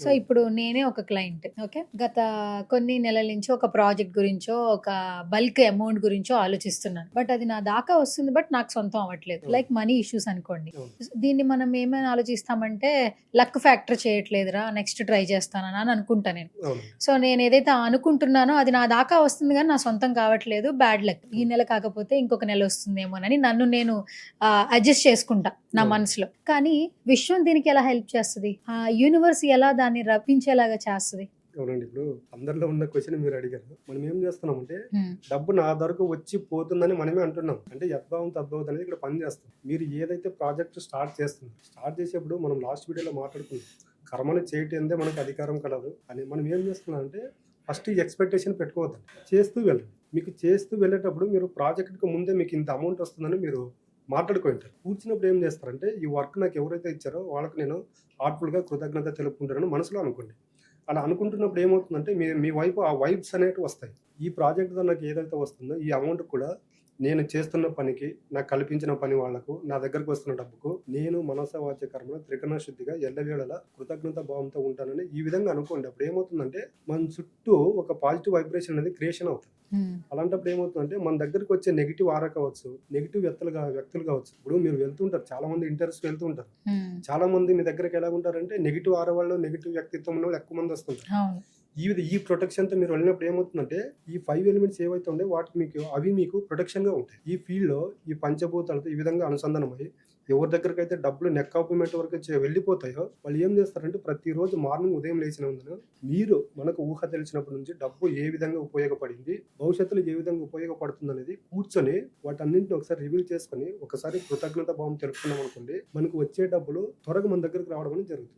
So ఇప్పుడు నేనే ఒక క్లయింట్. ఓకే. గత కొన్ని నెలల నుంచి ఒక ప్రాజెక్ట్ గురించో, ఒక బల్క్ అమౌంట్ గురించో ఆలోచిస్తున్నాను. బట్ అది నా దాకా వస్తుంది. బట్ నాకు సొంతం అవ్వట్లేదు. లైక్ మనీ ఇష్యూస్ అనుకోండి. దీన్ని మనం ఏమైనా ఆలోచిస్తామంటే లక్ ఫ్యాక్టర్ చేయట్లేదురా, నెక్స్ట్ ట్రై చేస్తానని అని అనుకుంటా నేను. సో నేను ఏదైతే అనుకుంటున్నానో అది నా దాకా వస్తుంది కానీ నా సొంతం కావట్లేదు. Bad luck. ఈ నెల కాకపోతే ఇంకొక నెల వస్తుందేమోనని నన్ను నేను అడ్జస్ట్ చేసుకుంటా నా మనసులో. కానీ విశ్వం దీనికి ఎలా హెల్ప్ చేస్తుంది? ఆ యూనివర్స్ ఎలా దాన్ని రప్పించేలాగా చేస్తుంది? అవునండి. ఇప్పుడు అందరిలో ఉన్న క్వశ్చన్ మీరు అడిగారు. మనం ఏం చేస్తున్నామంటే డబ్బు నా వరకు వచ్చి పోతుందని మనమే అంటున్నాం. అంటే యద్భావం తద్భావం అనేది ఇక్కడ పని చేస్తాం. మీరు ఏదైతే ప్రాజెక్ట్ స్టార్ట్ చేసేప్పుడు మనం లాస్ట్ వీడియోలో మాట్లాడుకున్నాం. కర్మను చేయటందే మనకు అధికారం కలదు అని. మనం ఏం చేస్తున్నాం అంటే ఫస్ట్ ఈ ఎక్స్పెక్టేషన్ పెట్టుకోవద్దు, చేస్తూ వెళ్ళండి. మీకు చేస్తూ వెళ్ళేటప్పుడు మీరు ప్రాజెక్ట్కి ముందే మీకు ఇంత అమౌంట్ వస్తుందని మీరు మాట్లాడుకుంటారు. కూర్చున్నప్పుడు ఏం చేస్తారంటే ఈ వర్క్ నాకు ఎవరైతే ఇచ్చారో వాళ్ళకి నేను హార్ట్ఫుల్గా కృతజ్ఞత తెలుపుకుంటానని మనసులో అనుకోండి. అలా అనుకుంటున్నప్పుడు ఏమవుతుందంటే మీ వైపు ఆ వైబ్స్ అనేవి వస్తాయి. ఈ ప్రాజెక్ట్తో నాకు ఏదైతే వస్తుందో ఈ అమౌంట్ కూడా నేను చేస్తున్న పనికి, నాకు కల్పించిన పని వాళ్లకు, నా దగ్గరకు వస్తున్న డబ్బుకు నేను మనస వాచ కర్మ త్రికరణ శుద్ధిగా ఎల్లవేళలా కృతజ్ఞత భావంతో ఉంటానని ఈ విధంగా అనుకోండి. అప్పుడు ఏమవుతుందంటే మన చుట్టూ ఒక పాజిటివ్ వైబ్రేషన్ అనేది క్రియేషన్ అవుతుంది. అలాంటప్పుడు ఏమవుతుందంటే మన దగ్గరకు వచ్చే నెగిటివ్ ఆరా కావచ్చు, నెగిటివ్ వ్యక్తులు కావచ్చు. ఇప్పుడు మీరు వెళ్తుంటారు, చాలా మంది ఇంటర్వ్యూస్ వెళ్తూ ఉంటారు. చాలా మంది మీ దగ్గరకు ఎలా ఉంటారంటే నెగిటివ్ ఆరా వాళ్ళు, నెగిటివ్ వ్యక్తిత్వంలో ఎక్కువ మంది వస్తుంటారు. ఈ ప్రొటెక్షన్తో మీరు వెళ్ళినప్పుడు ఏమవుతుందంటే ఈ 5 ఎలిమెంట్స్ ఏవైతే ఉండే వాటికి అవి మీకు ప్రొటెక్షన్గా ఉంటాయి. ఈ ఫీల్డ్లో ఈ పంచభూతాలతో ఈ విధంగా అనుసంధానమై ఎవరి దగ్గరకైతే డబ్బులు నెక్ ఆఫ్ మూమెంట్ వరకు వెళ్ళిపోతాయో వాళ్ళు ఏం చేస్తారంటే ప్రతిరోజు మార్నింగ్ ఉదయం లేచినందున మీరు మనకు ఊహ తెలిసినప్పటి నుంచి డబ్బు ఏ విధంగా ఉపయోగపడింది, భవిష్యత్తులో ఏ విధంగా ఉపయోగపడుతుంది అనేది కూర్చొని వాటన్నింటిని ఒకసారి రివీల్ చేసుకొని ఒకసారి కృతజ్ఞత భావం తెలుపుకున్నాం అనుకోండి, మనకు వచ్చే డబ్బులు త్వరగా మన దగ్గరకు రావడం అనేది జరుగుతుంది.